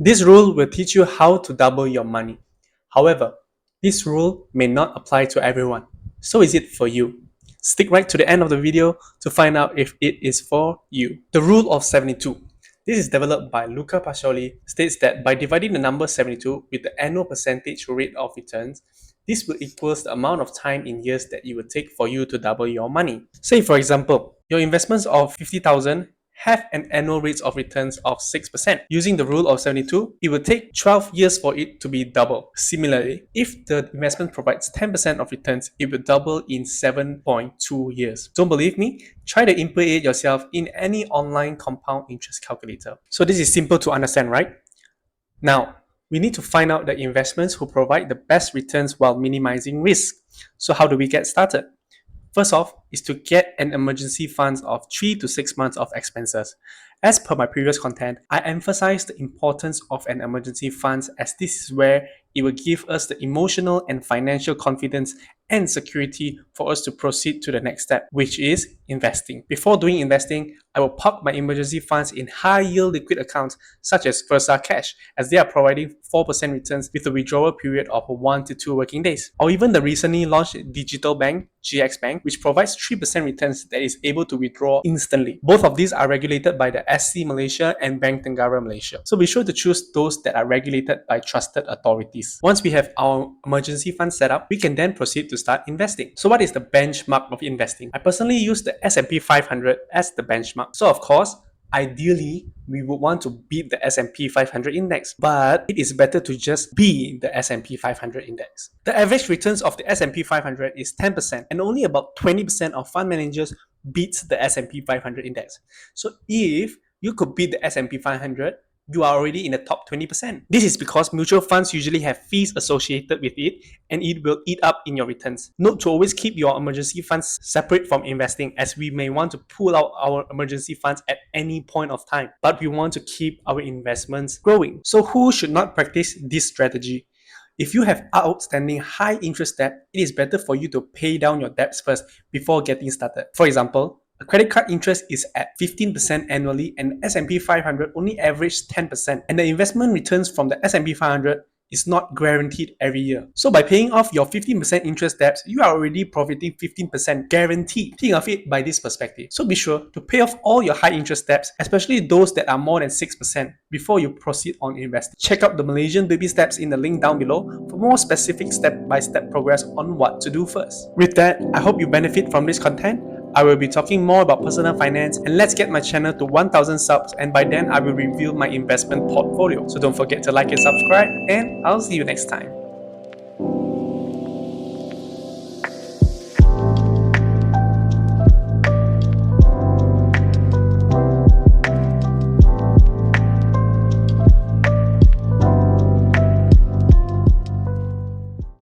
This rule will teach you how to double your money. However, this rule may not apply to everyone. So is it for you? Stick right to the end of the video to find out if it is for you. The rule of 72. This is developed by Luca Pacioli, states that by dividing the number 72 with the annual percentage rate of returns, this will equal the amount of time in years that it will take for you to double your money. Say for example, your investments of 50,000 have an annual rate of returns of 6%. Using the rule of 72, it will take 12 years for it to be double. Similarly, if the investment provides 10% of returns, it will double in 7.2 years. Don't believe me? Try to input it yourself in any online compound interest calculator. So this is simple to understand, right? Now, we need to find out the investments who provide the best returns while minimizing risk. So how do we get started? First off is to get an emergency funds of 3 to 6 months of expenses. As per my previous content, I emphasize the importance of an emergency funds as this is where it will give us the emotional and financial confidence and security for us to proceed to the next step, which is investing. Before doing investing, I will park my emergency funds in high yield liquid accounts such as Versa Cash, as they are providing 4% returns with a withdrawal period of 1 to 2 working days. Or even the recently launched digital bank, GX Bank, which provides 3% returns that is able to withdraw instantly. Both of these are regulated by the SC Malaysia and Bank Tenggara Malaysia. So be sure to choose those that are regulated by trusted authorities. Once we have our emergency fund set up, we can then proceed to start investing. So what is the benchmark of investing? I personally use the S&P 500 as the benchmark. So of course, ideally, we would want to beat the S&P 500 index, but it is better to just be the S&P 500 index. The average returns of the S&P 500 is 10%, and only about 20% of fund managers beats the S&P 500 index. So if you could beat the S&P 500, you are already in the top 20%. This is because mutual funds usually have fees associated with it and it will eat up in your returns. Note to always keep your emergency funds separate from investing, as we may want to pull out our emergency funds at any point of time, but we want to keep our investments growing. So who should not practice this strategy? If you have outstanding high interest debt, it is better for you to pay down your debts first before getting started. For example, a credit card interest is at 15% annually and S&P 500 only averaged 10%, and the investment returns from the S&P 500 is not guaranteed every year. So by paying off your 15% interest debts, you are already profiting 15% guaranteed. Think of it by this perspective. So be sure to pay off all your high interest debts, especially those that are more than 6%, before you proceed on investing. Check out the Malaysian baby steps in the link down below for more specific step-by-step progress on what to do first. With that, I hope you benefit from this content. I will be talking more about personal finance, and let's get my channel to 1000 subs, and by then I will reveal my investment portfolio. So don't forget to like and subscribe, and I'll see you next time.